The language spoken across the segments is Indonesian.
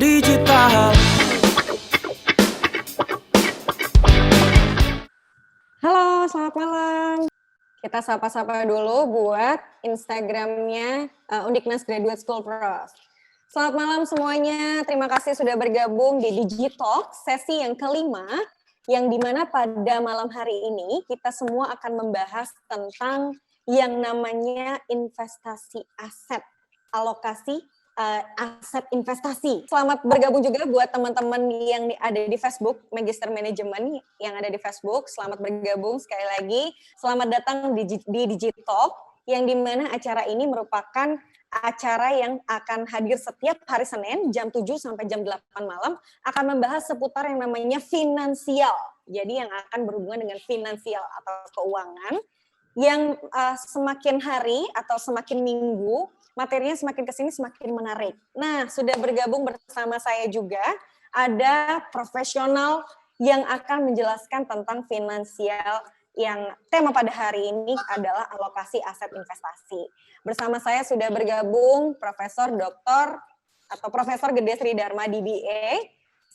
digital. Halo, selamat malam. Kita sapa-sapa dulu buat Instagramnya Undiknas Graduate School Prof. Selamat malam semuanya, terima kasih sudah bergabung di Digitalk sesi yang kelima, yang dimana pada malam hari ini kita semua akan membahas tentang yang namanya investasi aset, alokasi aset investasi. Selamat bergabung juga buat teman-teman yang ada di Facebook, Magister Manajemen yang ada di Facebook. Selamat bergabung sekali lagi. Selamat datang di Digitalk, yang dimana acara ini merupakan acara yang akan hadir setiap hari Senin jam 7 sampai jam 8 malam, akan membahas seputar yang namanya finansial. Jadi yang akan berhubungan dengan finansial atau keuangan, yang semakin hari atau semakin minggu, materinya semakin kesini semakin menarik. Nah, sudah bergabung bersama saya juga, ada profesional yang akan menjelaskan tentang finansial, yang tema pada hari ini adalah alokasi aset investasi. Bersama saya sudah bergabung Profesor Dr. atau Profesor Gede Sri Dharma DBA,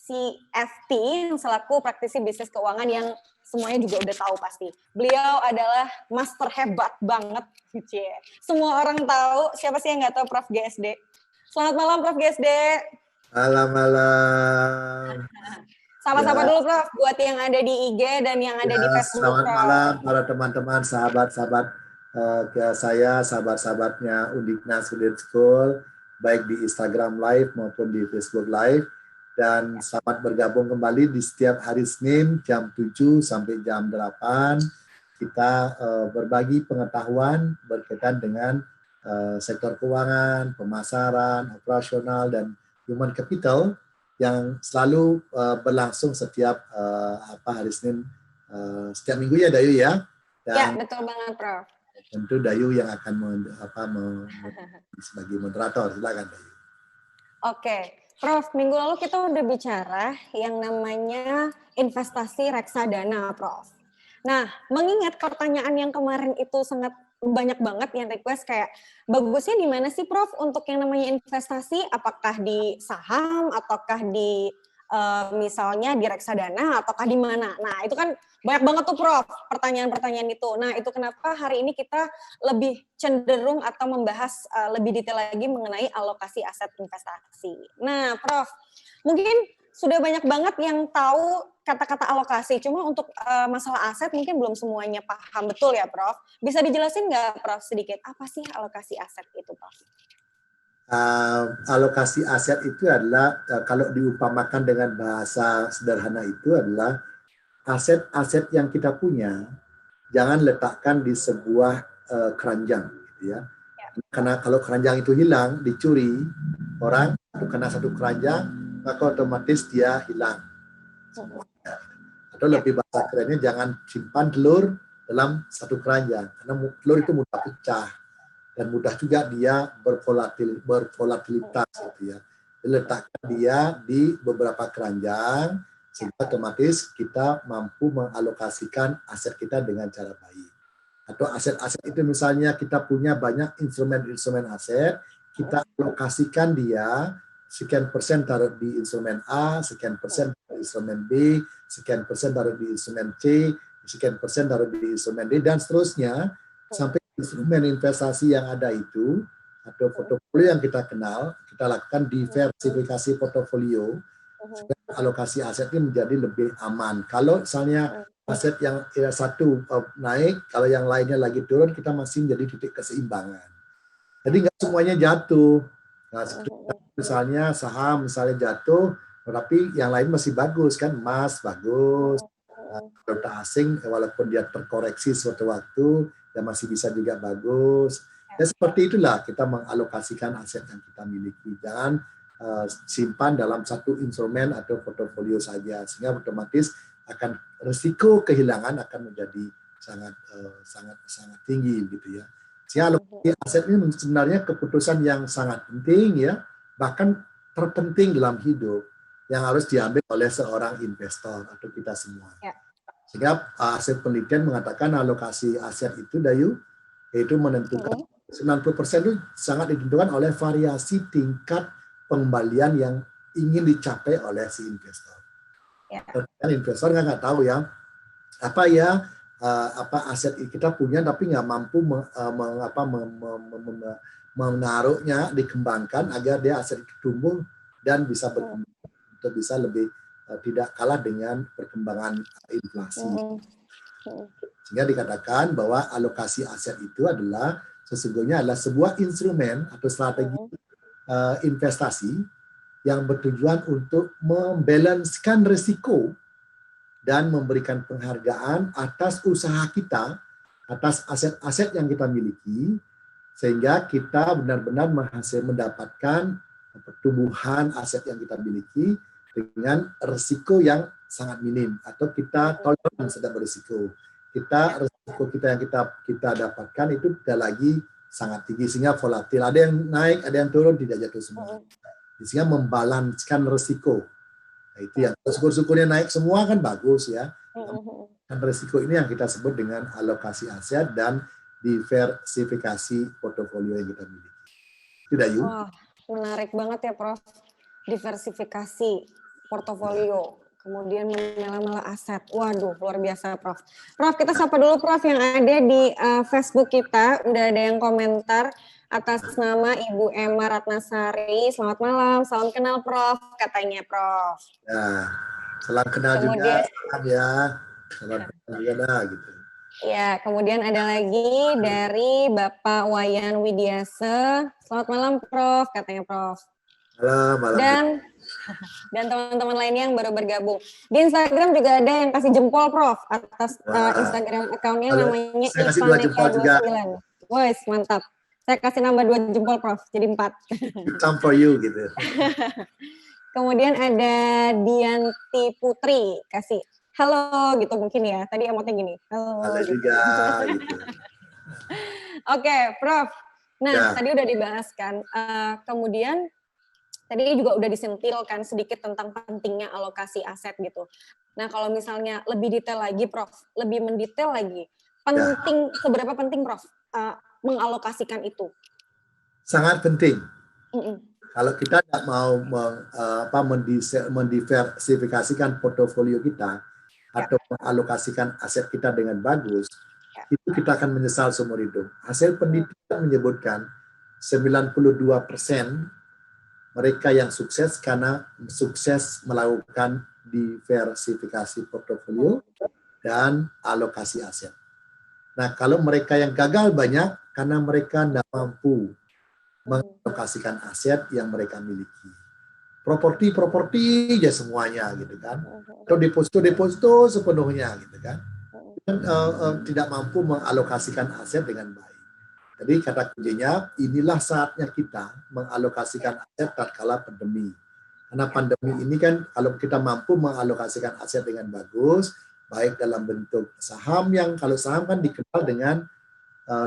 CFP, yang selaku praktisi bisnis keuangan yang semuanya juga udah tahu pasti. Beliau adalah master hebat banget. Semua orang tahu, siapa sih yang nggak tahu Prof. GSD? Selamat malam Prof. GSD. Malam. Sama-sama dulu Prof, buat yang ada di IG dan yang ada di Facebook. Selamat malam para teman-teman, sahabat-sahabat saya, sahabat-sahabatnya Undiknas Graduate School, baik di Instagram Live maupun di Facebook Live. Dan selamat bergabung kembali di setiap hari Senin jam 7 sampai jam 8. Kita berbagi pengetahuan berkaitan dengan sektor keuangan, pemasaran, operasional, dan human capital yang selalu berlangsung setiap hari Senin setiap minggu ya Dayu ya. Dan ya, betul banget Prof. Tentu Dayu yang akan sebagai moderator. Silakan Dayu. Oke, Prof, minggu lalu kita udah bicara yang namanya investasi reksadana, Prof. Nah, mengingat pertanyaan yang kemarin itu sangat banyak banget yang request kayak, bagusnya di mana sih, Prof, untuk yang namanya investasi? Apakah di saham, ataukah di misalnya di reksadana, ataukah di mana? Nah, itu kan banyak banget tuh, Prof, pertanyaan-pertanyaan itu. Nah, itu kenapa hari ini kita lebih cenderung atau membahas lebih detail lagi mengenai alokasi aset investasi. Nah, Prof, mungkin sudah banyak banget yang tahu kata-kata alokasi, cuma untuk masalah aset mungkin belum semuanya paham betul ya, Prof. Bisa dijelasin nggak, Prof, sedikit apa sih alokasi aset itu, Prof? Alokasi aset itu adalah kalau diumpamakan dengan bahasa sederhana itu adalah aset-aset yang kita punya jangan letakkan di sebuah keranjang, gitu ya. Karena kalau keranjang itu hilang, dicuri orang atau kena satu keranjang, maka otomatis dia hilang semuanya. Atau lebih bahasa kerennya jangan simpan telur dalam satu keranjang karena telur itu mudah pecah dan mudah juga dia bervolatilitas gitu ya. Diletakkan dia di beberapa keranjang sehingga otomatis kita mampu mengalokasikan aset kita dengan cara baik. Atau aset-aset itu misalnya kita punya banyak instrumen-instrumen aset, kita alokasikan dia, sekian persen taruh di instrumen A, sekian persen taruh di instrumen B, sekian persen taruh di instrumen C, sekian persen taruh di instrumen D, dan seterusnya, sampai instrumen investasi yang ada itu, atau portofolio yang kita kenal, kita lakukan diversifikasi portofolio, supaya alokasi aset ini menjadi lebih aman. Kalau misalnya aset yang satu naik, kalau yang lainnya lagi turun, kita masih menjadi titik keseimbangan. Jadi nggak semuanya jatuh. Nah, misalnya saham misalnya jatuh, tapi yang lain masih bagus kan, emas bagus, valuta asing walaupun dia terkoreksi suatu waktu, ya masih bisa juga bagus. Ya seperti itulah kita mengalokasikan aset yang kita miliki. Jangan simpan dalam satu instrumen atau portofolio saja, sehingga otomatis akan risiko kehilangan akan menjadi sangat tinggi gitu ya. Sehingga alokasi aset ini sebenarnya keputusan yang sangat penting ya, bahkan terpenting dalam hidup yang harus diambil oleh seorang investor atau kita semua. Ya. Sehingga aset penelitian mengatakan alokasi aset itu Dayu, yaitu menentukan 90% itu sangat ditentukan oleh variasi tingkat pengembalian yang ingin dicapai oleh si investor. Ya. Kan investor nggak tahu ya apa aset kita punya tapi nggak mampu menaruhnya, dikembangkan agar dia aset tumbuh dan bisa berkembang untuk bisa lebih tidak kalah dengan perkembangan inflasi. Sehingga dikatakan bahwa alokasi aset itu adalah sesungguhnya adalah sebuah instrumen atau strategi investasi yang bertujuan untuk membalancekan risiko dan memberikan penghargaan atas usaha kita, atas aset-aset yang kita miliki, sehingga kita benar-benar mendapatkan pertumbuhan aset yang kita miliki dengan risiko yang sangat minim, atau kita toleran sedang berisiko. Risiko kita yang kita dapatkan itu tidak lagi sangat tinggi, sehingga volatil. Ada yang naik, ada yang turun, tidak jatuh semua. Sehingga membalanskan risiko. Nah, itu yang syukur-syukurnya naik semua kan bagus ya. Dan risiko ini yang kita sebut dengan alokasi aset dan diversifikasi portofolio yang kita miliki. Tidak, Yu? Wah, menarik banget ya, Prof. Diversifikasi portofolio, kemudian memilah-milah aset. Waduh, luar biasa, Prof. Prof, kita sapa dulu, Prof, yang ada di Facebook kita. Udah ada yang komentar atas nama Ibu Emma Ratnasari. Selamat malam, salam kenal, Prof, katanya, Prof. Ya, salam kenal kemudian, juga, salam ya. Salam kenal juga dah, gitu. Ya, kemudian ada lagi dari Bapak Wayan Widiase. Selamat malam, Prof, katanya, Prof. Malam. Dan teman-teman lainnya yang baru bergabung. Di Instagram juga ada yang kasih jempol, Prof, atas Instagram account-nya namanya Ivaneka29. Wes, mantap. Saya kasih nambah 2 jempol, Prof, jadi 4. Time for you, gitu. Kemudian ada Dianti Putri, kasih halo gitu mungkin ya. Tadi emotnya gini. Halo gitu. Juga gitu. Oke, Prof. Nah, tadi udah dibahas kan. Kemudian tadi juga udah disentilkan sedikit tentang pentingnya alokasi aset gitu. Nah, kalau misalnya lebih detail lagi, Prof, lebih mendetail lagi, seberapa penting, Prof, mengalokasikan itu? Sangat penting. Kalau kita tidak mau mendiversifikasikan portofolio kita atau mengalokasikan aset kita dengan bagus, itu kita akan menyesal seumur hidup. Hasil penelitian menyebutkan 92% mereka yang sukses karena sukses melakukan diversifikasi portofolio dan alokasi aset. Nah, kalau mereka yang gagal banyak karena mereka tidak mampu mengalokasikan aset yang mereka miliki. Properti aja semuanya gitu kan. Atau deposito sepenuhnya gitu kan. Tidak mampu mengalokasikan aset dengan baik. Jadi kata kuncinya, inilah saatnya kita mengalokasikan aset tatkala pandemi. Karena pandemi ini kan kalau kita mampu mengalokasikan aset dengan bagus, baik dalam bentuk saham yang kalau saham kan dikenal dengan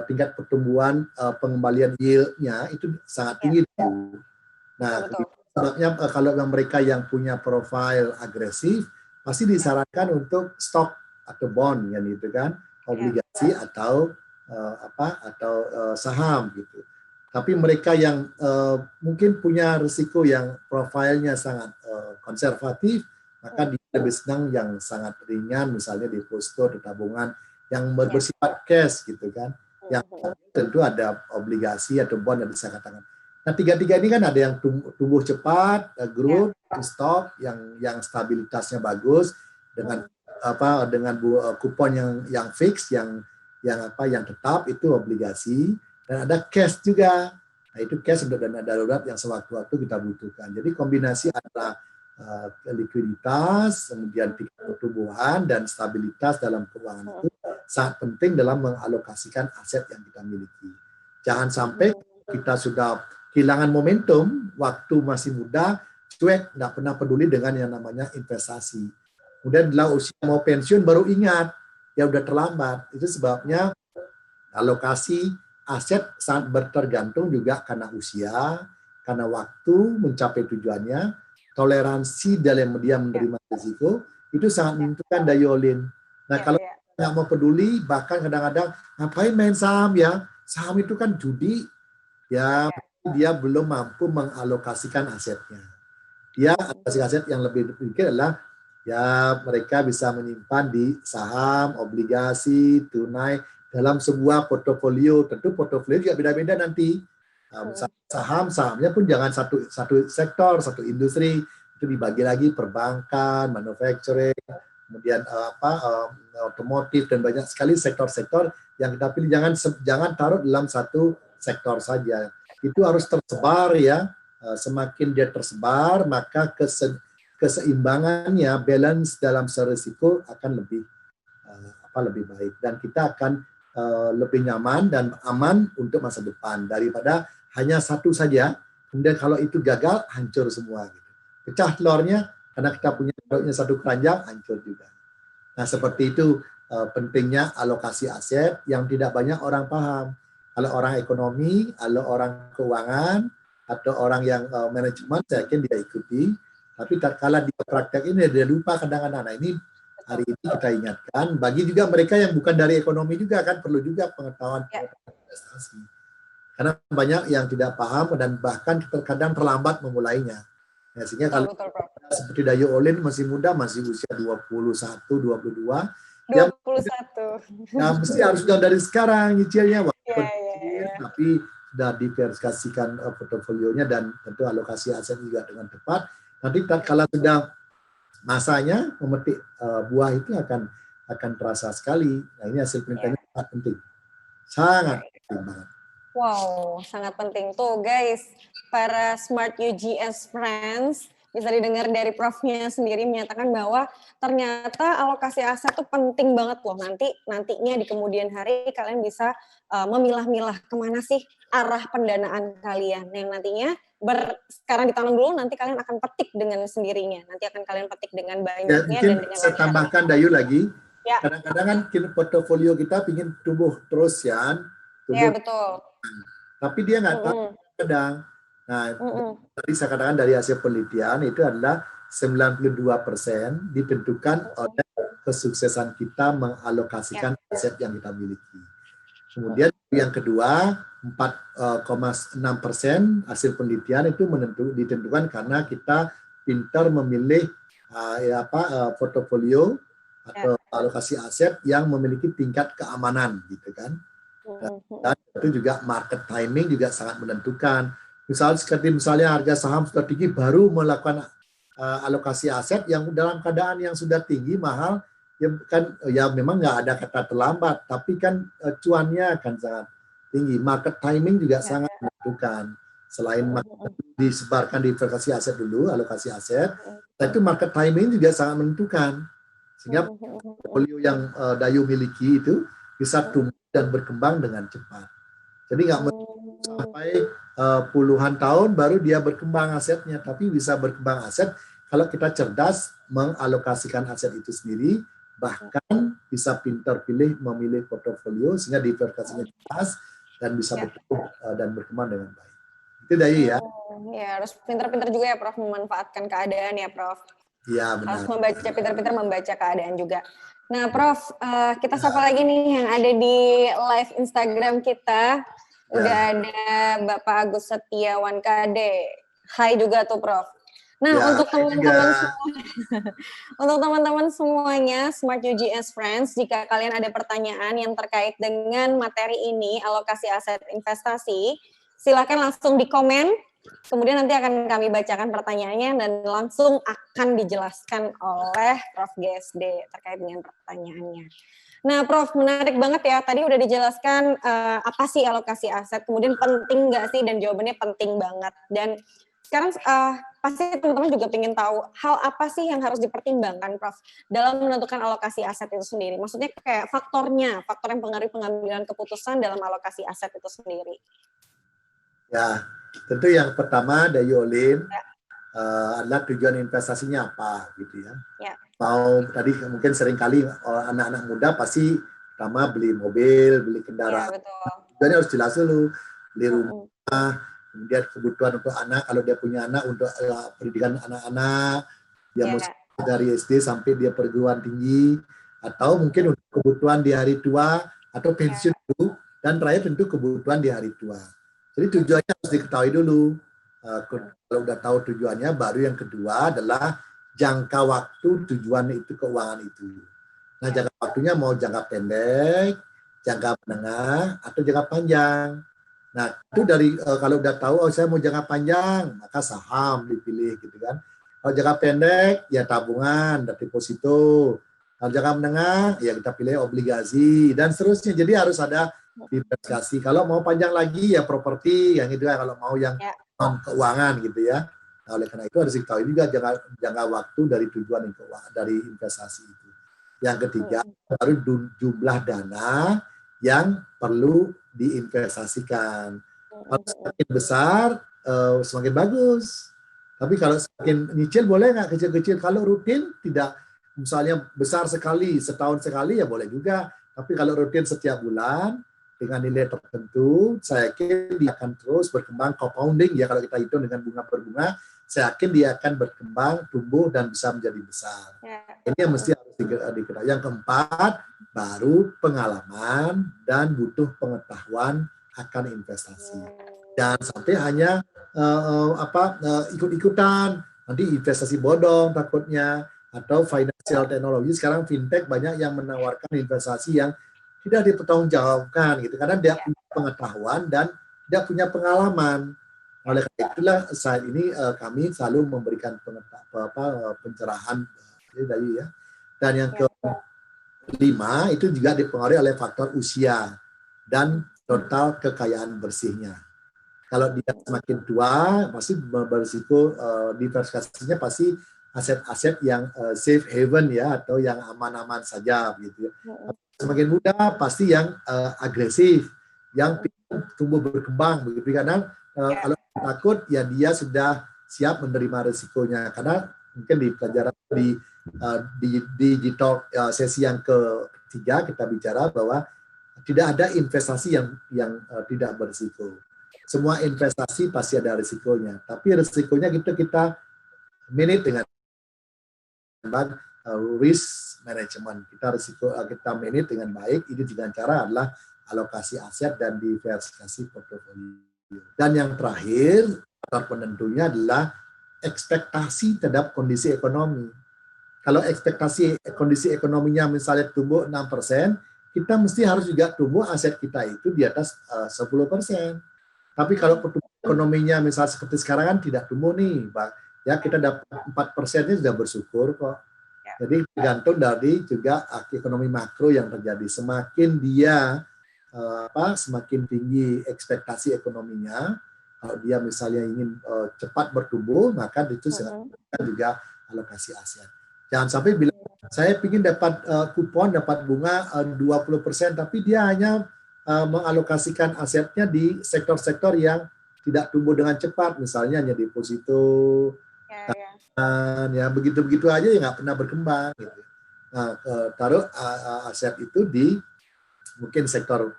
tingkat pertumbuhan pengembalian yield-nya itu sangat tinggi. Nah, sebabnya kalau mereka yang punya profil agresif pasti disarankan untuk stok atau bond yang itu kan, obligasi atau saham gitu. Tapi mereka yang mungkin punya risiko yang profilnya sangat konservatif, maka dia lebih senang yang sangat ringan, misalnya deposito atau tabungan yang bersifat cash gitu kan. Yang tentu ada obligasi atau bond yang bisa katakan. Nah, tiga-tiga ini kan ada yang tumbuh cepat, growth, stock yang stabilitasnya bagus dengan kupon yang fix, yang tetap itu obligasi, dan ada cash juga. Nah, itu cash untuk dana darurat yang sewaktu-waktu kita butuhkan. Jadi kombinasi antara likuiditas, kemudian tingkat pertumbuhan dan stabilitas dalam keuangan itu sangat penting dalam mengalokasikan aset yang kita miliki. Jangan sampai kita sudah kehilangan momentum, waktu masih muda, cuek, nggak pernah peduli dengan yang namanya investasi. Kemudian bila usia mau pensiun baru ingat, ya udah terlambat. Itu sebabnya alokasi aset sangat bertergantung juga karena usia, karena waktu mencapai tujuannya, toleransi dalam dia menerima risiko, itu sangat menentukan daya olin. Nah, kalau nggak mau peduli, bahkan kadang-kadang ngapain main saham ya? Saham itu kan judi, ya dia belum mampu mengalokasikan asetnya. Ya, alokasi aset yang lebih dipikir adalah ya mereka bisa menyimpan di saham, obligasi, tunai dalam sebuah portofolio. Tentu portofolio juga beda-beda nanti. Misalnya sahamnya pun jangan satu sektor, satu industri, itu dibagi lagi perbankan, manufacturing, kemudian otomotif dan banyak sekali sektor-sektor yang kita pilih. Jangan taruh dalam satu sektor saja. Itu harus tersebar ya. Semakin dia tersebar, maka keseimbangannya, balance dalam serisiko akan lebih baik, dan kita akan lebih nyaman dan aman untuk masa depan daripada hanya satu saja. Kemudian kalau itu gagal, hancur semua. Gitu. Pecah telurnya karena kita punya satu keranjang, hancur juga. Nah seperti itu pentingnya alokasi aset yang tidak banyak orang paham. Kalau orang ekonomi, kalau orang keuangan, atau orang yang manajemen, saya yakin dia ikuti. Tapi tatkala di praktek ini dia lupa kadang-kadang. Nah ini hari ini kita ingatkan. Bagi juga mereka yang bukan dari ekonomi juga kan perlu juga pengetahuan investasi. Karena banyak yang tidak paham dan bahkan terkadang terlambat memulainya. Ya, sehingga kalau seperti Dayo Olin masih muda, masih usia 21, 22, 21. Ya mesti harus dari sekarang nyicilnya, tapi sudah diversifikasikan portofolionya dan tentu alokasi aset juga dengan tepat. Nanti kalau sudah masanya memetik buah itu akan terasa sekali. Nah ini hasil penelitiannya sangat penting, sangat penting banget. Wow, sangat penting tuh guys, para Smart UGS Friends. Bisa didengar dari Prof-nya sendiri menyatakan bahwa ternyata alokasi aset itu penting banget loh. Nantinya di kemudian hari kalian bisa memilah-milah kemana sih arah pendanaan kalian. Yang nantinya sekarang ditanam dulu, nanti kalian akan petik dengan sendirinya. Nanti akan kalian petik dengan banyaknya. Ya, mungkin dan dengan saya tambahkan Dayu lagi. Ya. Kadang-kadang kan portofolio kita ingin tumbuh terus ya. Ya betul. Tapi dia nggak tahu kadang. Nah, tadi saya katakan dari hasil penelitian itu adalah 92% ditentukan oleh kesuksesan kita mengalokasikan aset yang kita miliki. Kemudian yang kedua, 4,6% hasil penelitian itu ditentukan karena kita pintar memilih portofolio atau alokasi aset yang memiliki tingkat keamanan gitu kan. Dan itu juga market timing juga sangat menentukan. Misalnya harga saham sudah tinggi baru melakukan alokasi aset yang dalam keadaan yang sudah tinggi mahal ya memang nggak ada kata terlambat, tapi kan cuannya akan sangat tinggi. Market timing juga sangat menentukan. Selain disebarkan diversifikasi aset dulu, alokasi aset, itu market timing juga sangat menentukan. Sehingga portfolio yang Dayu miliki itu bisa tumbuh dan berkembang dengan cepat. Jadi nggak sampai puluhan tahun baru dia berkembang asetnya, tapi bisa berkembang aset kalau kita cerdas mengalokasikan aset itu sendiri, bahkan bisa pintar memilih portofolio sehingga diversifikasinya jelas dan bisa bertumbuh dan berkembang dengan baik. Itu Dayu ya. Ya harus pintar-pintar juga ya Prof memanfaatkan keadaan ya Prof. Iya benar. Harus pintar-pintar membaca keadaan juga. Nah Prof, kita sapa lagi nih yang ada di live Instagram kita. Udah ada Bapak Agus Setiawan KD. Hai juga tuh Prof. Nah untuk teman-teman semuanya Smart UGS Friends, jika kalian ada pertanyaan yang terkait dengan materi ini, alokasi aset investasi, silakan langsung di komen. Kemudian nanti akan kami bacakan pertanyaannya dan langsung akan dijelaskan oleh Prof GSD terkait dengan pertanyaannya. Nah, Prof, menarik banget ya. Tadi udah dijelaskan apa sih alokasi aset, kemudian penting nggak sih, dan jawabannya penting banget. Dan sekarang pasti teman-teman juga ingin tahu hal apa sih yang harus dipertimbangkan, Prof, dalam menentukan alokasi aset itu sendiri. Maksudnya kayak faktor yang mempengaruhi pengambilan keputusan dalam alokasi aset itu sendiri. Ya, tentu yang pertama Dayu Olin adalah tujuan investasinya apa gitu ya. Mau tadi mungkin seringkali anak-anak muda pasti pertama beli mobil, beli kendaraan. Tujuannya harus jelas dulu, beli rumah, kemudian kebutuhan untuk anak kalau dia punya anak, untuk pendidikan anak-anak, dia mau dari SD sampai dia perguruan tinggi, atau mungkin untuk kebutuhan di hari tua atau pensiun dulu, dan terakhir tentu kebutuhan di hari tua. Jadi tujuannya harus diketahui dulu. Kalau udah tahu tujuannya, baru yang kedua adalah jangka waktu tujuan itu keuangan itu. Nah, jangka waktunya mau jangka pendek, jangka menengah, atau jangka panjang. Nah, itu dari kalau udah tahu, oh saya mau jangka panjang, maka saham dipilih gitu kan. Kalau jangka pendek, ya tabungan, deposito. Kalau jangka menengah, ya kita pilih obligasi, dan seterusnya. Jadi harus ada diversifikasi. Kalau mau panjang lagi, ya properti, yang itu ya. Kalau mau yang non keuangan gitu ya. Nah, oleh karena itu harus diketahui juga jangka waktu dari tujuan keuangan, dari investasi itu. Yang ketiga, baru jumlah dana yang perlu diinvestasikan. Kalau semakin besar, semakin bagus. Tapi kalau semakin nyicil boleh nggak kecil-kecil? Kalau rutin tidak, misalnya besar sekali, setahun sekali ya boleh juga. Tapi kalau rutin setiap bulan dengan nilai tertentu, saya yakin dia akan terus berkembang compounding ya kalau kita hitung dengan bunga per bunga. Saya yakin dia akan berkembang, tumbuh, dan bisa menjadi besar. Ini yang mesti harus diketahui. Yang keempat, baru pengalaman dan butuh pengetahuan akan investasi. Jangan sampai hanya ikut-ikutan, nanti investasi bodong takutnya, atau financial technology. Sekarang fintech banyak yang menawarkan investasi yang tidak dipertanggungjawabkan gitu, karena dia punya pengetahuan dan tidak punya pengalaman. Oleh karena itulah saat ini kami selalu memberikan pencerahan dari ya. Dan yang kelima itu juga dipengaruhi oleh faktor usia dan total kekayaan bersihnya. Kalau dia semakin tua, pasti berisiko diversifikasinya pasti aset-aset yang safe haven ya, atau yang aman-aman saja gitu. Semakin muda pasti yang agresif, yang tumbuh berkembang begitu. Karena kalau takut ya dia sudah siap menerima risikonya. Karena mungkin di pelajaran di digital sesi yang ketiga kita bicara bahwa tidak ada investasi yang tidak berisiko. Semua investasi pasti ada risikonya, tapi risikonya kita manage dengan risk management. Kita manage dengan baik. Ini dengan cara adalah alokasi aset dan diversifikasi portofolio. Dan yang terakhir, faktor penentunya adalah ekspektasi terhadap kondisi ekonomi. Kalau ekspektasi kondisi ekonominya misalnya tumbuh 6%, kita mesti harus juga tumbuh aset kita itu di atas 10%. Tapi kalau pertumbuhan ekonominya misalnya seperti sekarang kan tidak tumbuh nih, Pak. Ya kita dapat 4%-nya sudah bersyukur kok. Jadi tergantung dari juga ekonomi makro yang terjadi. Semakin dia semakin tinggi ekspektasi ekonominya, kalau dia misalnya ingin cepat bertumbuh, maka itu juga alokasi aset. Jangan sampai bilang saya ingin dapat kupon, dapat bunga 20%, tapi dia hanya mengalokasikan asetnya di sektor-sektor yang tidak tumbuh dengan cepat, misalnya hanya deposito, ya begitu-begitu aja ya nggak pernah berkembang. Gitu. Nah, taruh aset itu di mungkin sektor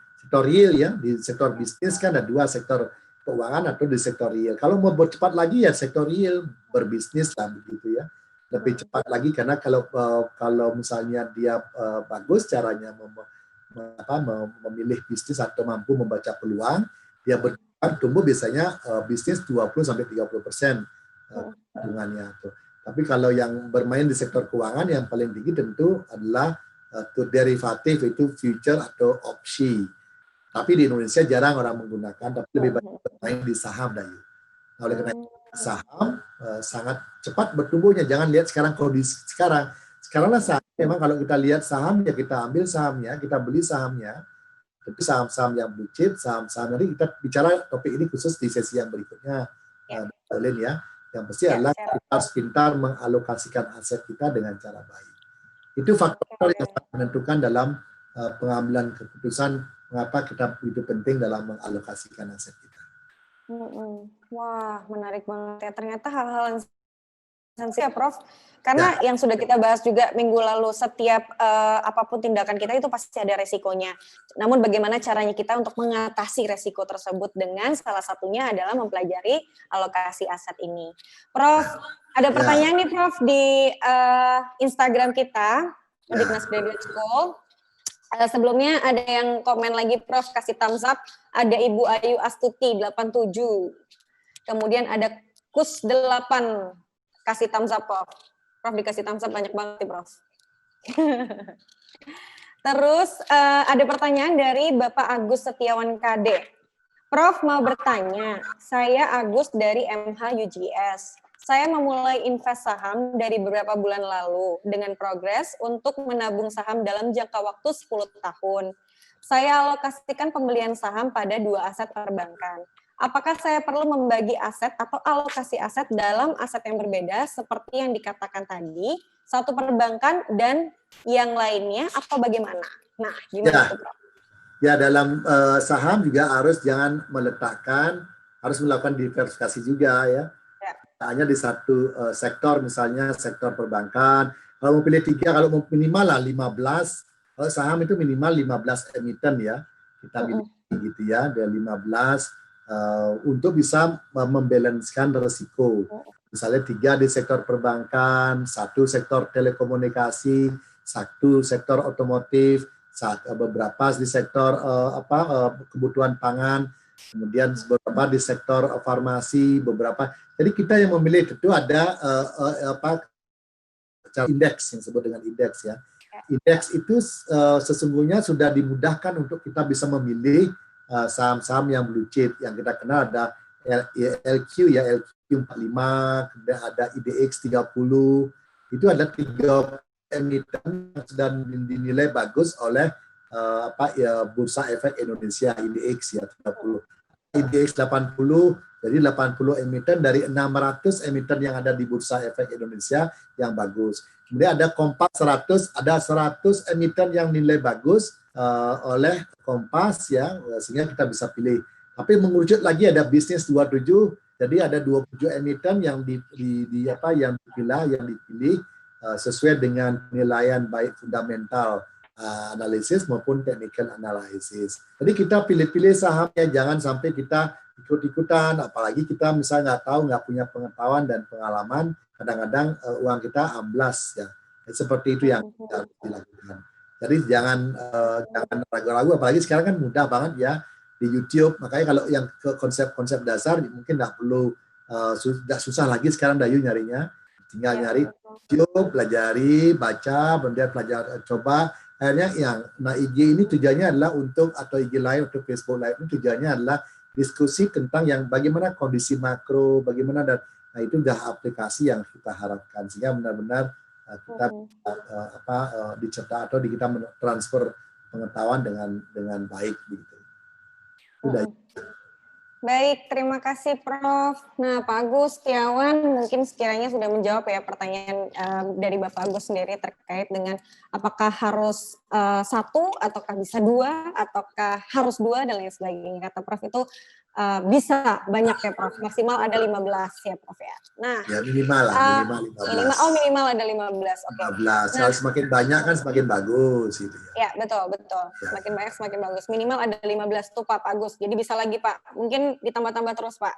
real ya, di sektor bisnis kan ada dua, sektor keuangan atau di sektor real. Kalau mau bercepat lagi ya sektor real, berbisnis lah begitu ya. Lebih cepat lagi karena kalau misalnya dia bagus caranya memilih bisnis atau mampu membaca peluang, dia tumbuh biasanya bisnis 20-30% hubungannya. Tapi kalau yang bermain di sektor keuangan yang paling tinggi tentu adalah derivatif, itu future atau opsi. Tapi di Indonesia jarang orang menggunakan, tapi lebih banyak bermain di saham Dayu. Nah, oleh karena itu saham sangat cepat bertumbuhnya. Jangan lihat sekarang kondisi sekarang. Sekaranglah saat memang kalau kita lihat saham ya kita ambil sahamnya, kita beli sahamnya. Tapi saham-saham yang blue chip, saham-saham nanti kita bicara topik ini khusus di sesi yang berikutnya, Pauline ya. Yang pasti adalah kita harus pintar mengalokasikan aset kita dengan cara baik. Itu faktor yang sangat menentukan dalam pengambilan keputusan mengapa kita itu penting dalam mengalokasikan aset kita. Wah, menarik banget ya. Ternyata hal-hal yang esensial, Prof. Karena yang sudah kita bahas juga minggu lalu, setiap apapun tindakan kita itu pasti ada resikonya. Namun bagaimana caranya kita untuk mengatasi resiko tersebut dengan salah satunya adalah mempelajari alokasi aset ini. Prof, ada pertanyaan nih Prof di Instagram kita, Undiknas Graduate School. Sebelumnya ada yang komen lagi, Prof, kasih thumbs up. Ada Ibu Ayu Astuti 87. Kemudian ada Kus 8, kasih thumbs up, Prof. Prof dikasih thumbs up banyak banget nih, Prof. Terus ada pertanyaan dari Bapak Agus Setiawan KD. Prof mau bertanya, saya Agus dari MH UGS. Saya memulai invest saham dari beberapa bulan lalu dengan progres untuk menabung saham dalam jangka waktu 10 tahun. Saya alokasikan pembelian saham pada 2 aset perbankan. Apakah saya perlu membagi aset atau alokasi aset dalam aset yang berbeda seperti yang dikatakan tadi, satu perbankan dan yang lainnya atau bagaimana? Nah, gimana itu, Prof? Ya, dalam saham juga jangan harus melakukan diversifikasi juga ya. Hanya di satu sektor, misalnya sektor perbankan. Kalau mau pilih 3, kalau mau minimal lah 15, kalau saham itu minimal 15 emiten ya. Kita pilih gitu ya, ada 15 untuk bisa membalanskan risiko. Misalnya 3 di sektor perbankan, 1 sektor telekomunikasi, 1 sektor otomotif, beberapa di sektor kebutuhan pangan, kemudian beberapa di sektor farmasi, beberapa. Jadi kita yang memilih tentu ada indeks yang disebut dengan indeks ya. Indeks itu sesungguhnya sudah dimudahkan untuk kita bisa memilih saham-saham yang blue chip. Yang kita kenal ada LQ ya, LQ45, kemudian ada IDX 30. Itu ada 3 emiten yang sudah dinilai bagus oleh Bursa Efek Indonesia IDX ya 30. IDX 80, jadi 80 emiten dari 600 emiten yang ada di Bursa Efek Indonesia yang bagus. Kemudian ada Kompas 100, ada 100 emiten yang nilai bagus oleh Kompas ya, sehingga kita bisa pilih. Tapi mengerucut lagi ada bisnis 27, jadi ada 27 emiten yang yang dipilih sesuai dengan penilaian baik fundamental analisis maupun technical analysis. Jadi kita pilih-pilih sahamnya, jangan sampai kita ikut-ikutan, apalagi kita misalnya nggak punya pengetahuan dan pengalaman, kadang-kadang uang kita amblas ya. Seperti itu yang harus dilakukan. Jadi jangan ragu-ragu, apalagi sekarang kan mudah banget ya di YouTube. Makanya kalau yang ke konsep-konsep dasar mungkin nggak perlu susah lagi sekarang Dayu nyarinya. Tinggal nyari YouTube, pelajari, baca, kemudian coba. Akhirnya IG ini tujuannya adalah atau IG Live atau Facebook Live ini tujuannya adalah diskusi tentang yang bagaimana kondisi makro, bagaimana itu udah aplikasi yang kita harapkan sehingga benar-benar kita dicetak atau kita transfer pengetahuan dengan baik gitu. Udah. Baik, terima kasih Prof. Nah, Pak Agus Setiawan mungkin sekiranya sudah menjawab ya pertanyaan dari Bapak Agus sendiri terkait dengan apakah harus 1 ataukah bisa 2 ataukah harus 2 dan lain sebagainya. Kata Prof itu bisa banyak ya Prof, maksimal ada 15 ya Prof ya. Nah, ya minimal 15. Minimal ada 15. Oke. 15. Kalau semakin banyak kan semakin bagus gitu ya. Ya, betul. Ya. Semakin banyak semakin bagus. Minimal ada 15 tuh Pak Agus. Jadi bisa lagi Pak. Mungkin ditambah-tambah terus Pak.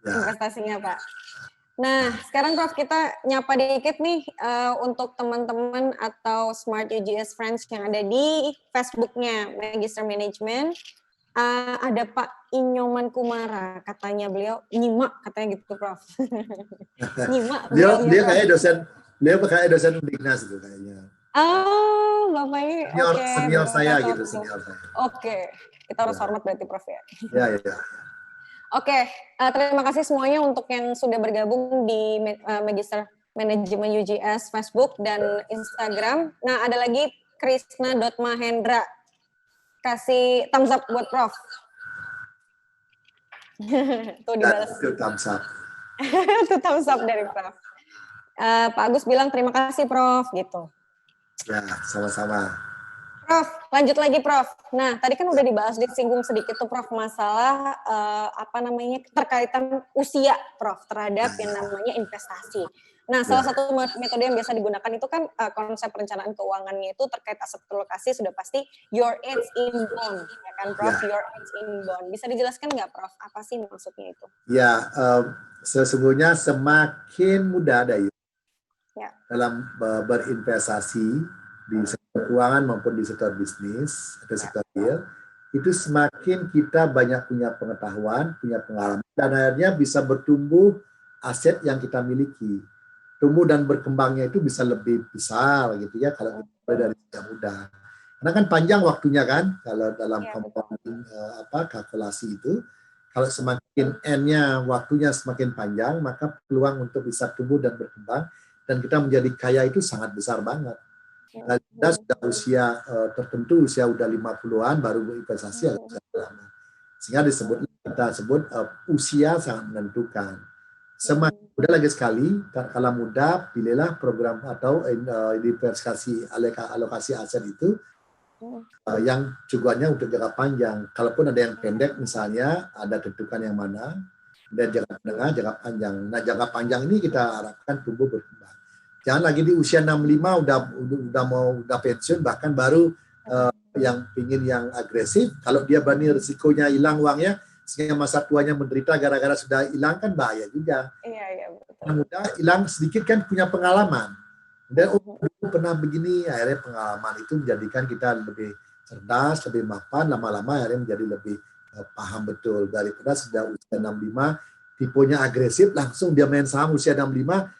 Ya. Investasinya Pak. Nah, sekarang Prof kita nyapa dikit nih untuk teman-teman atau Smart UGS Friends yang ada di Facebook-nya Magister Management. Ada Pak Inyoman Kumara, katanya beliau nyimak katanya gitu Prof. Nyimak. Dia kayak dosen Undiknas itu kayaknya. Oh, Bapak ini senior saya gitu, senior saya. Oke, kita harus hormat berarti Prof ya. Ya. Oke, terima kasih semuanya untuk yang sudah bergabung di Magister Manajemen UGS Facebook dan Instagram. Nah, ada lagi Krisna.Mahendra. Kasih thumbs up buat Prof. Tuh dibalas. Itu thumbs up. Itu thumbs up dari Prof. Pak Agus bilang terima kasih Prof gitu. Ya, sama-sama. Prof, lanjut lagi Prof. Nah, tadi kan udah dibahas, disinggung sedikit tuh Prof masalah terkaitan usia Prof terhadap yang namanya investasi. Nah, salah satu metode yang biasa digunakan itu kan konsep perencanaan keuangannya itu terkait aset alokasi sudah pasti your age in bond, ya kan Prof? Ya. Your age in bond. Bisa dijelaskan nggak Prof? Apa sih maksudnya itu? Ya, sesungguhnya semakin muda Dayu dalam berinvestasi di sektor keuangan maupun di sektor bisnis atau sektor real, itu semakin kita banyak punya pengetahuan, punya pengalaman dan akhirnya bisa bertumbuh aset yang kita miliki. Tumbuh dan berkembangnya itu bisa lebih besar gitu ya kalau kita mulai dari sejak muda. Karena kan panjang waktunya kan kalau dalam compounding kalkulasi itu. Kalau semakin N-nya waktunya semakin panjang, maka peluang untuk bisa tumbuh dan berkembang dan kita menjadi kaya itu sangat besar banget. Nah, kita sudah usia tertentu, usia udah 50-an baru berinvestasi agak lama. Sehingga kita sebut usia sangat menentukan. Semakin muda lagi sekali, kalau muda pilihlah program atau investasi alokasi aset itu yang tujuannya untuk jangka panjang. Kalaupun ada yang pendek misalnya, ada tentukan yang mana, dan jangka menengah, jangka panjang. Nah, jangka panjang ini kita harapkan tumbuh berkembang. Jangan lagi di usia 65 udah pensiun, bahkan baru yang pingin yang agresif. Kalau dia berani risikonya hilang uangnya, sehingga masa tuanya menderita gara-gara sudah hilang, kan bahaya juga. Iya, betul. Yang muda hilang sedikit kan punya pengalaman. Dan pernah begini, akhirnya pengalaman itu menjadikan kita lebih cerdas, lebih mapan, lama-lama akhirnya menjadi lebih paham betul. Daripada sudah usia 65, tipenya agresif, langsung dia main saham usia 65,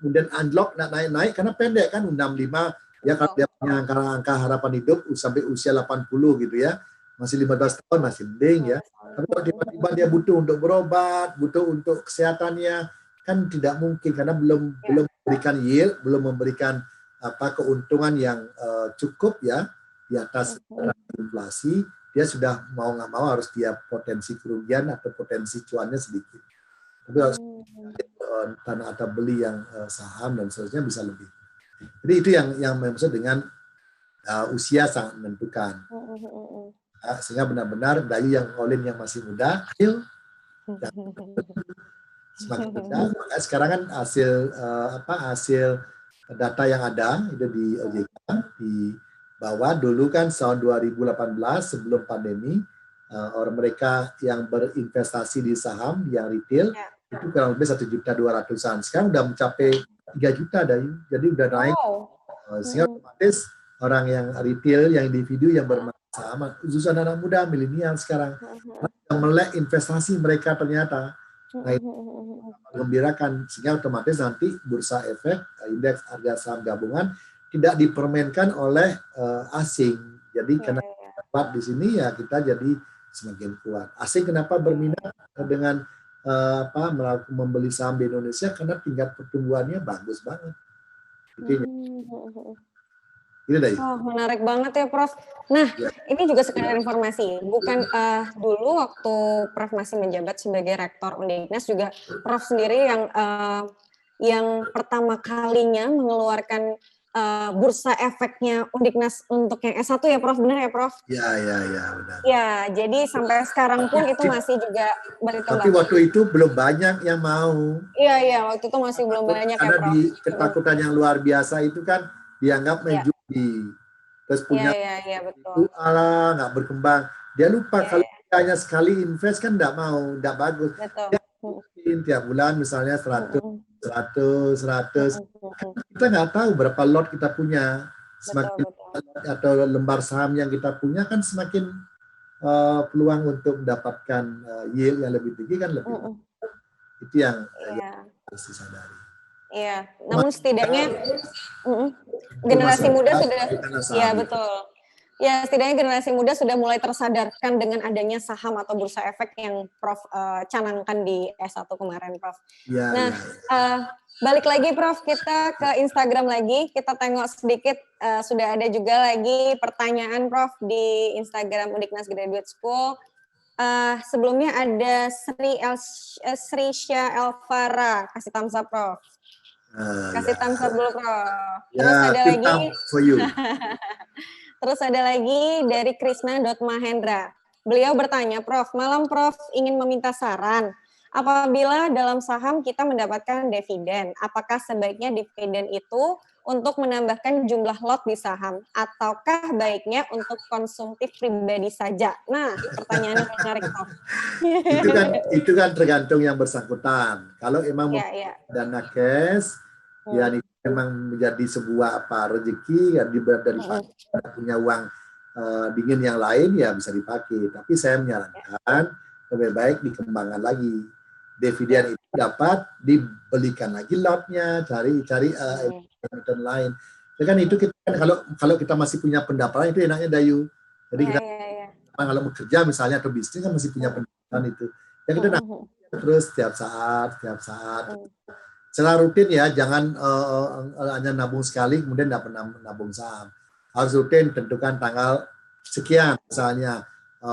kemudian unlock, naik-naik, karena pendek kan 65, ya kalau dia punya angka harapan hidup sampai usia 80 gitu ya, masih 15 tahun, masih mending ya. Tapi kalau tiba-tiba dia butuh untuk berobat, butuh untuk kesehatannya, kan tidak mungkin karena belum memberikan yield, belum memberikan keuntungan yang cukup ya di atas inflasi, dia sudah mau nggak mau harus dia potensi kerugian atau potensi cuannya sedikit. Tapi harus tanah atau beli yang saham dan seterusnya bisa lebih. Jadi itu yang maksud dengan usia sangat menentukan. Sehingga benar-benar Dayu yang Olin yang masih muda, ayo semakin muda. Maka sekarang kan hasil data yang ada itu di OJK di bawah dulu kan tahun 2018 sebelum pandemi orang mereka yang berinvestasi di saham yang retail itu kurang lebih 1.200.000-an. Sekarang udah mencapai 3 juta Dayu. Jadi udah naik. Sehingga otomatis orang yang retail, yang individu yang bermain saham, khususnya anak muda, milenial sekarang yang melek investasi mereka ternyata. Nah, itu mengembirakan sehingga otomatis nanti bursa efek indeks harga saham gabungan tidak dipermainkan oleh asing. Jadi karena kuat di sini ya kita jadi semakin kuat. Asing kenapa berminat dengan membeli saham di Indonesia karena tingkat pertumbuhannya bagus banget. Ini menarik banget ya Prof. Nah, ini juga sekedar informasi. Bukan dulu waktu Prof masih menjabat sebagai Rektor Undiknas juga Prof sendiri yang pertama kalinya mengeluarkan bursa efeknya Undiknas untuk yang S1 ya Prof, benar ya Prof? Ya, benar. Ya, jadi sampai sekarang pun itu masih juga berkembang. Tapi waktu itu belum banyak yang mau. Iya, waktu itu masih belum banyak karena ya Prof. Di ketakutan yang luar biasa itu kan dianggap main judi. Terus punya betul. itu nggak berkembang. Dia lupa kalau hanya sekali invest kan nggak mau, nggak bagus. Betul. Dia mungkin tiap bulan misalnya 100. Kita nggak tahu berapa lot kita punya. Semakin atau lembar saham yang kita punya kan semakin peluang untuk mendapatkan yield yang lebih tinggi kan lebih. Itu yang harus disadari. Iya, namun setidaknya generasi muda sudah, ya betul. Ya, setidaknya generasi muda sudah mulai tersadarkan dengan adanya saham atau bursa efek yang Prof canangkan di S1 kemarin, Prof. Ya, balik lagi, Prof, kita ke Instagram lagi. Kita tengok sedikit, sudah ada juga lagi pertanyaan, Prof, di Instagram Undiknas Graduate School. Sebelumnya ada Srisha Elvara, kasih thumbs up, Prof. Kasih thumbs up dulu, Prof. Terus ada lagi. Terus ada lagi dari Krisna.Mahendra. Beliau bertanya, Prof, malam Prof ingin meminta saran. Apabila dalam saham kita mendapatkan dividen, apakah sebaiknya dividen itu untuk menambahkan jumlah lot di saham, ataukah baiknya untuk konsumtif pribadi saja? Nah, pertanyaannya menarik, Prof. Itu kan tergantung yang bersangkutan. Kalau emang dana cash, ya ini memang menjadi sebuah rezeki yang daripada punya uang dingin yang lain ya bisa dipakai. Tapi saya menyarankan lebih baik dikembangkan lagi. Dividen itu dapat dibelikan lagi lotnya, cari emiten lain. Ya kan itu kita kalau kita masih punya pendapatan itu enaknya Dayu. Jadi kita kalau bekerja misalnya atau bisnis kan masih punya pendapatan itu. Ya kita terus setiap saat. Secara rutin ya, jangan hanya nabung sekali kemudian tidak pernah nabung saham. Harus rutin tentukan tanggal sekian misalnya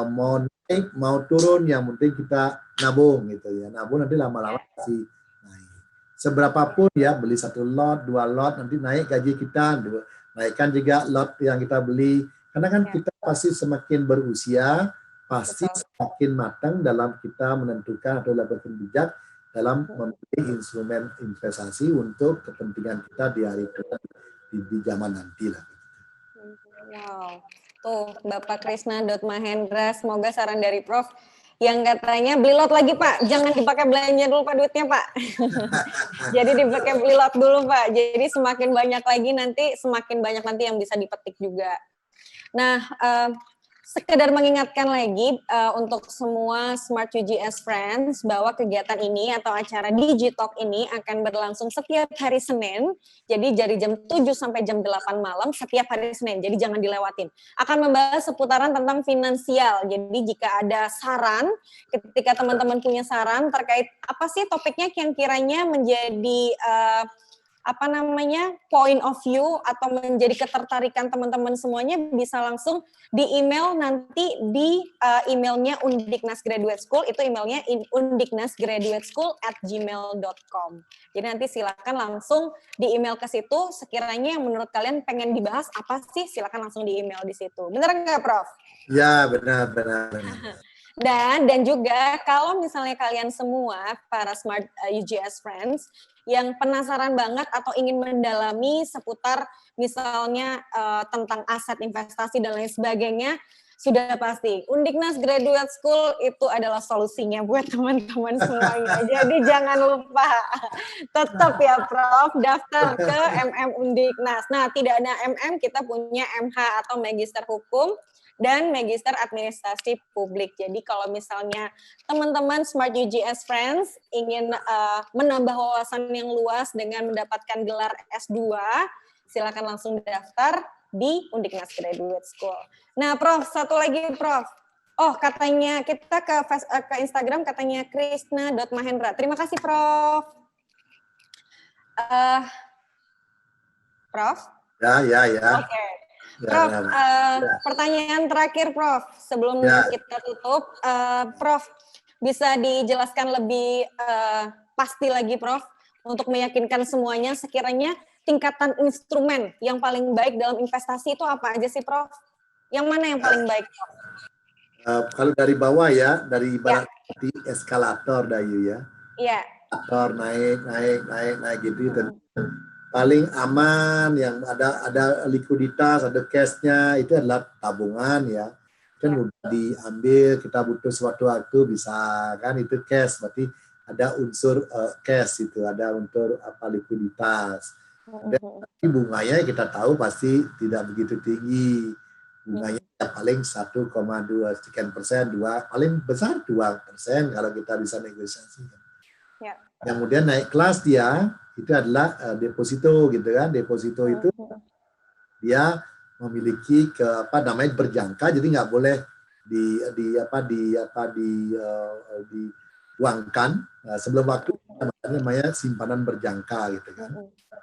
mau naik mau turun yang penting kita nabung gitu ya. Nabung nanti lama-lama pasti naik. Seberapapun ya beli 1 lot, 2 lot nanti naik gaji kita, naikkan juga lot yang kita beli. Karena kan kita pasti semakin berusia pasti semakin matang dalam kita menentukan atau berpikir bijak dalam memilih instrumen investasi untuk kepentingan kita di hari tua di zaman nanti lah. Wow, tuh Bapak Krisna Mahendra, semoga saran dari Prof yang katanya beli lot lagi Pak, jangan dipakai belanja dulu Pak duitnya Pak. Jadi dipakai beli lot dulu Pak. Jadi semakin banyak lagi nanti, semakin banyak nanti yang bisa dipetik juga. Nah, sekedar mengingatkan lagi untuk semua Smart UGS Friends bahwa kegiatan ini atau acara Digitalk ini akan berlangsung setiap hari Senin. Jadi dari jam 7 sampai jam 8 malam setiap hari Senin. Jadi jangan dilewatin. Akan membahas seputaran tentang finansial. Jadi jika ada saran, ketika teman-teman punya saran terkait apa sih topiknya yang kiranya menjadi point of view atau menjadi ketertarikan teman-teman semuanya, bisa langsung di email nanti di emailnya Undiknas Graduate School, itu emailnya undiknasgraduateschool@gmail.com. Jadi nanti silakan langsung di email ke situ, sekiranya yang menurut kalian pengen dibahas apa sih, silakan langsung di email di situ. Benar nggak Prof? Ya, benar. Dan juga kalau misalnya kalian semua para Smart UGS Friends yang penasaran banget atau ingin mendalami seputar misalnya tentang aset investasi dan lain sebagainya, sudah pasti Undiknas Graduate School itu adalah solusinya buat teman-teman semuanya. Jadi jangan lupa tetap ya Prof daftar ke MM Undiknas. Nah, tidak ada MM, kita punya MH atau Magister Hukum dan Magister Administrasi Publik. Jadi kalau misalnya teman-teman Smart UGS Friends ingin menambah wawasan yang luas dengan mendapatkan gelar S2, silakan langsung daftar di Undiknas Graduate School. Nah, Prof, satu lagi Prof. Oh, katanya kita ke Instagram katanya Krisna.Mahendra. Terima kasih Prof. Prof? Ya. Oke. Prof, pertanyaan terakhir Prof, sebelum kita tutup, Prof bisa dijelaskan lebih pasti lagi Prof, untuk meyakinkan semuanya sekiranya tingkatan instrumen yang paling baik dalam investasi itu apa aja sih Prof? Yang mana yang paling baik Prof? Kalau dari bawah ya, dari ibarat eskalator Dayu ya. Iya. Eskalator naik gitu. Paling aman yang ada likuiditas, ada cash-nya itu adalah tabungan ya. Kan mudah diambil, kita butuh suatu waktu bisa kan itu cash, berarti ada unsur cash itu, ada unsur likuiditas. Dan bunganya kita tahu pasti tidak begitu tinggi. Bunganya paling 1,2 sekian persen, paling besar 2% kalau kita bisa negosiasi. Ya. Kemudian naik kelas dia itu adalah deposito gitu kan. Deposito itu dia memiliki berjangka, jadi nggak boleh dituangkan sebelum waktu, namanya simpanan berjangka gitu kan.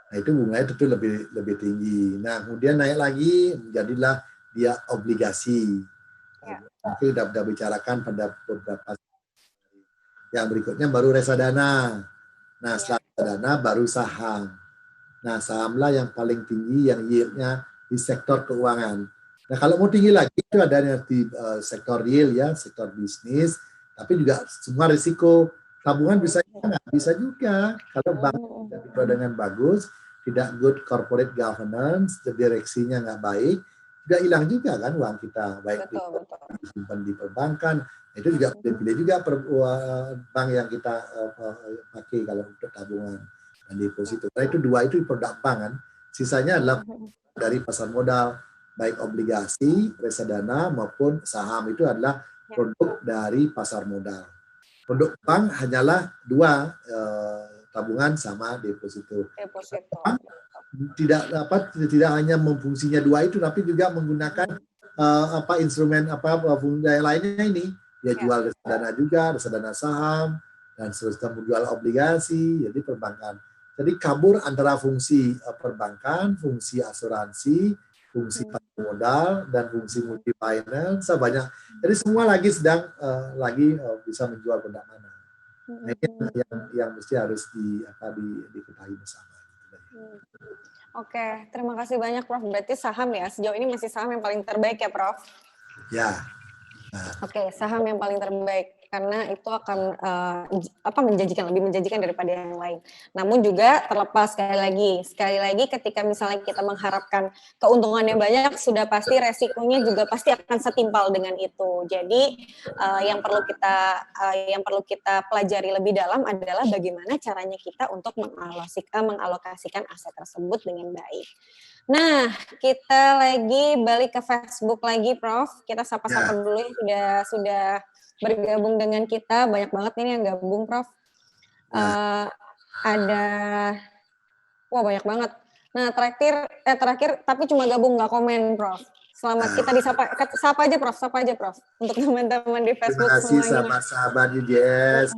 Nah itu bunganya tentu lebih tinggi. Nah kemudian naik lagi jadilah dia obligasi. Nanti sudah bicarakan pada beberapa. Yang berikutnya baru reksadana. Nah setelah reksadana baru saham. Nah sahamlah yang paling tinggi yang yield-nya di sektor keuangan. Nah kalau mau tinggi lagi itu ada di sektor real ya, sektor bisnis, tapi juga semua risiko. Tabungan bisa juga kalau bank tidak dengan bagus, tidak good corporate governance, direksinya nggak baik, tidak hilang juga kan uang kita, baik disimpan di perbankan. Itu juga pilih juga bank yang kita pakai kalau untuk tabungan dan deposito. Nah itu dua itu produk bank kan. Sisanya adalah dari pasar modal, baik obligasi, reksadana maupun saham itu adalah produk dari pasar modal. Produk bank hanyalah dua, tabungan sama deposito. Deposito. Bank tidak hanya memfungsinya dua itu, tapi juga menggunakan instrumen fungsi yang lainnya ini. Dia jual reksadana juga, reksadana saham, dan seterusnya menjual obligasi, jadi perbankan. Jadi kabur antara fungsi perbankan, fungsi asuransi, fungsi pasar modal, dan fungsi multi finance banyak. Jadi semua lagi sedang bisa menjual produk mana. Nah, ini yang mesti harus diketahui bersama. Oke, terima kasih banyak Prof. Berarti saham ya, sejauh ini masih saham yang paling terbaik ya Prof? Ya. Oke, saham yang paling terbaik karena itu akan lebih menjanjikan daripada yang lain. Namun juga terlepas sekali lagi ketika misalnya kita mengharapkan keuntungannya banyak, sudah pasti resikonya juga pasti akan setimpal dengan itu. Jadi yang perlu kita pelajari lebih dalam adalah bagaimana caranya kita untuk mengalokasikan aset tersebut dengan baik. Nah, kita lagi balik ke Facebook lagi, Prof. Kita sapa-sapa dulu yang sudah bergabung dengan kita. Banyak banget nih yang gabung, Prof. Banyak banget. Nah, terakhir, tapi cuma gabung, nggak komen, Prof. Selamat, kita sapa aja, Prof. Untuk teman-teman di Facebook semuanya. Terima kasih sahabat-sahabat UJS.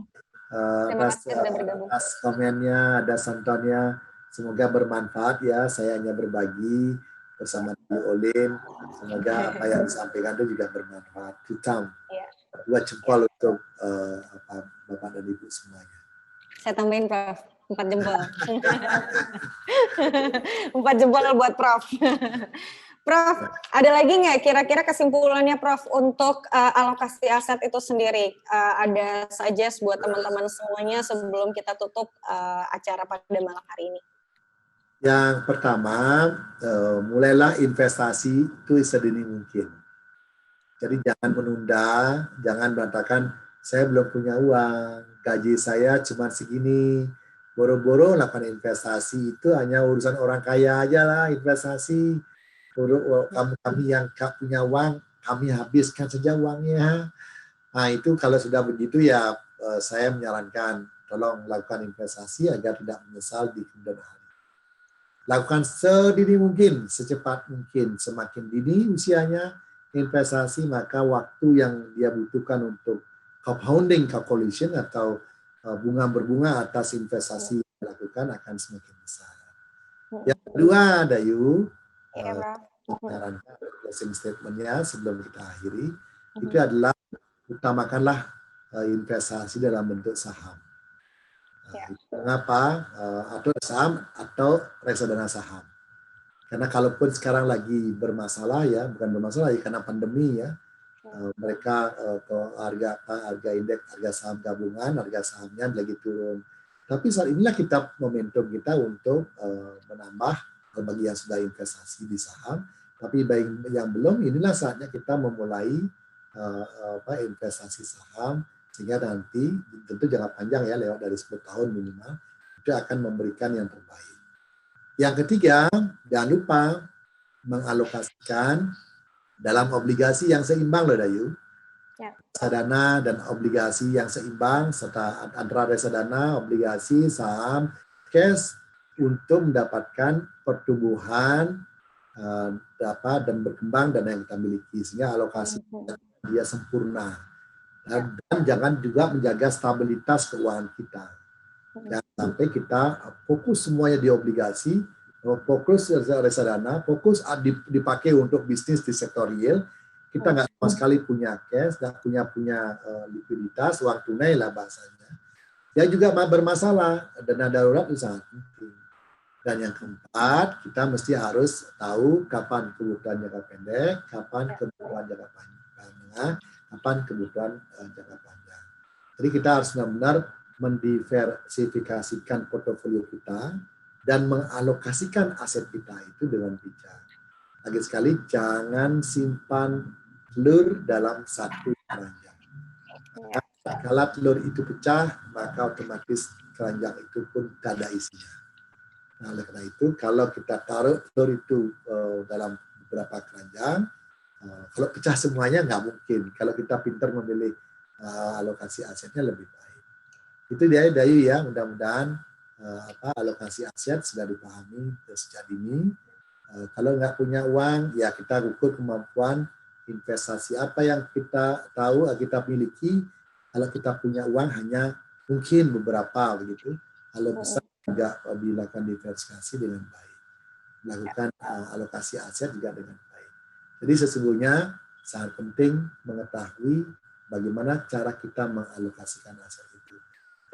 Terima kasih sudah bergabung. Atas komennya, ada santonnya. Semoga bermanfaat ya. Saya hanya berbagi bersama Olin. Semoga apa yang disampaikan itu juga bermanfaat. Hitam. Dua jempol untuk Bapak dan Ibu semuanya. Saya tambahin Prof. 4 jempol. 4 jempol buat Prof. Prof, ada lagi nggak kira-kira kesimpulannya Prof untuk alokasi aset itu sendiri? Ada suggest buat teman-teman semuanya sebelum kita tutup acara pada malam hari ini. Yang pertama, mulailah investasi itu sedini mungkin. Jadi jangan menunda, jangan berantakan, saya belum punya uang, gaji saya cuma segini, boro-boro lakukan investasi itu hanya urusan orang kaya aja lah investasi. Kami yang gak punya uang, kami habiskan saja uangnya. Nah itu kalau sudah begitu ya saya menyarankan tolong lakukan investasi agar tidak menyesal di kemudian hari. Lakukan sedini mungkin, secepat mungkin. Semakin dini usianya investasi, maka waktu yang dia butuhkan untuk compounding calculation atau bunga berbunga atas investasi yang dilakukan akan semakin besar. Yang kedua, Dayu, closing statement-nya sebelum kita akhiri, itu adalah utamakanlah investasi dalam bentuk saham. Mengapa? Atau saham atau reksadana saham. Karena kalaupun sekarang lagi bermasalah ya, bukan bermasalah ya karena pandemi ya, mereka harga indeks, harga saham gabungan, harga sahamnya lagi turun. Tapi saat inilah momentum kita untuk menambah bagi yang sudah investasi di saham, tapi bagi yang belum, inilah saatnya kita memulai investasi saham, sehingga nanti tentu jangka panjang ya lewat dari 10 tahun minimal itu akan memberikan yang terbaik. Yang ketiga, jangan lupa mengalokasikan dalam obligasi yang seimbang loh Dayu. Reksadana dan obligasi yang seimbang serta antara reksadana, obligasi, saham, cash untuk mendapatkan pertumbuhan dan berkembang dana yang kita miliki sehingga alokasi dia sempurna. Dan jangan juga menjaga stabilitas keuangan kita. Jangan sampai kita fokus semuanya di obligasi, fokus reksadana, fokus dipakai untuk bisnis di sektor real. Kita nggak sama sekali punya cash, nggak punya likuiditas, uang tunai lah bahasanya. Yang juga bermasalah, dana darurat itu sangat penting. Dan yang keempat, kita mesti harus tahu kapan kebutuhan jangka pendek, kapan kebutuhan jangka panjang, kapan kebutuhan jangka panjang. Jadi kita harus benar-benar mendiversifikasikan portofolio kita dan mengalokasikan aset kita itu dengan bijak. Lagi sekali, jangan simpan telur dalam satu keranjang. Kalau telur itu pecah, maka otomatis keranjang itu pun tidak ada isinya. Nah, oleh karena itu, kalau kita taruh telur itu dalam beberapa keranjang, Kalau pecah semuanya nggak mungkin. Kalau kita pintar memilih alokasi asetnya lebih baik. Itu dia Dayu ya. Mudah-mudahan alokasi aset sudah dipahami sejak dini. Kalau nggak punya uang, ya kita ukur kemampuan investasi apa yang kita tahu, kita miliki. Kalau kita punya uang hanya mungkin beberapa begitu. Kalau bisa juga dilakukan diversifikasi dengan baik. Melakukan alokasi aset juga dengan baik. Jadi sesungguhnya sangat penting mengetahui bagaimana cara kita mengalokasikan aset itu.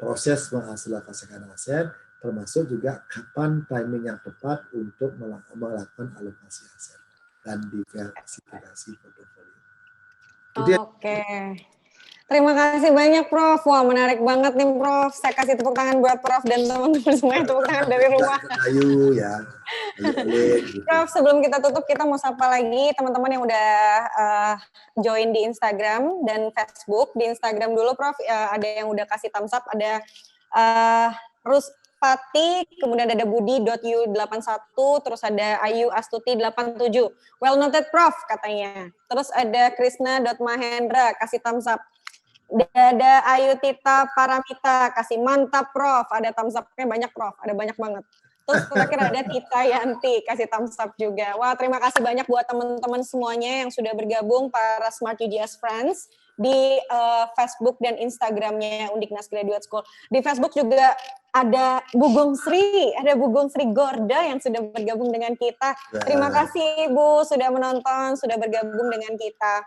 Proses mengalokasikan aset, termasuk juga kapan timing yang tepat untuk melakukan alokasi aset dan diversifikasi portofolio. Oke. Terima kasih banyak Prof. Wah menarik banget nih Prof. Saya kasih tepuk tangan buat Prof dan teman-teman semuanya, tepuk tangan dari rumah. Ayu ya. Prof, sebelum kita tutup kita mau sapa lagi teman-teman yang udah join di Instagram dan Facebook. Di Instagram dulu Prof, ada yang udah kasih thumbs up, ada Ruspati, kemudian ada Budi.yu81, terus ada Ayu Astuti87. Well noted Prof katanya. Terus ada Krisna.mahendra kasih thumbs up. Ada Ayu Tita Paramita kasih mantap Prof. Ada thumbs up-nya banyak Prof. Ada banyak banget. Terus terakhir ada Tita Yanti kasih thumbs up juga. Wah terima kasih banyak buat teman-teman semuanya yang sudah bergabung para Smart UGS Friends di Facebook dan Instagramnya Undiknas Graduate School. Di Facebook juga ada Bu Gong Sri Gorda yang sudah bergabung dengan kita. Terima kasih Bu sudah menonton, sudah bergabung dengan kita.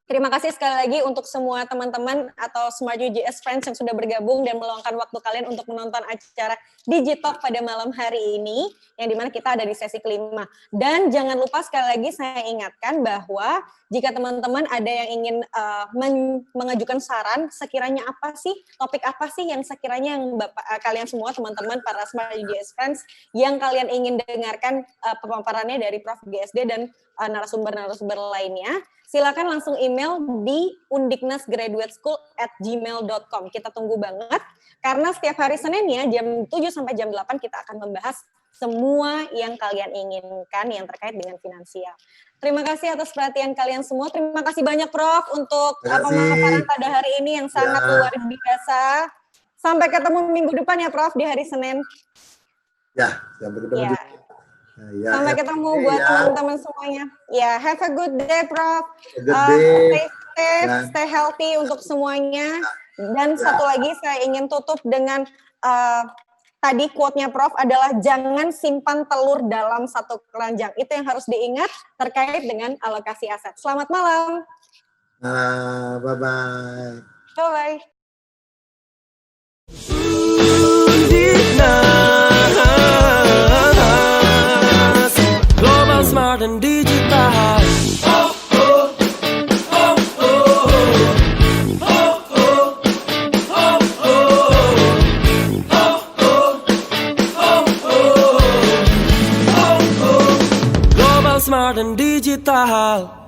Terima kasih sekali lagi untuk semua teman-teman atau Smart UGS Friends yang sudah bergabung dan meluangkan waktu kalian untuk menonton acara Digitalk pada malam hari ini, yang dimana kita ada di sesi kelima. Dan jangan lupa sekali lagi saya ingatkan bahwa jika teman-teman ada yang ingin mengajukan saran, sekiranya apa sih, topik apa sih yang sekiranya yang kalian semua teman-teman para Smart UGS Friends yang kalian ingin dengarkan pemaparannya dari Prof. GSD dan narasumber-narasumber lainnya, silakan langsung email di undiknasgraduateschool@gmail.com. Kita tunggu banget, karena setiap hari Seninnya jam 7 sampai jam 8 kita akan membahas semua yang kalian inginkan yang terkait dengan finansial. Terima kasih atas perhatian kalian semua. Terima kasih banyak Prof untuk pemaparan pada hari ini yang sangat luar biasa. Sampai ketemu minggu depan ya Prof di hari Senin. Ya, sampai ketemu juga. Sampai ketemu buat teman-teman semuanya. Ya, have a good day, Prof. Stay safe, stay healthy untuk semuanya. Dan satu lagi saya ingin tutup dengan tadi quote-nya Prof adalah jangan simpan telur dalam satu keranjang. Itu yang harus diingat terkait dengan alokasi aset. Selamat malam. Bye-bye. Bye-bye. Smart and digital. Global smart and digital.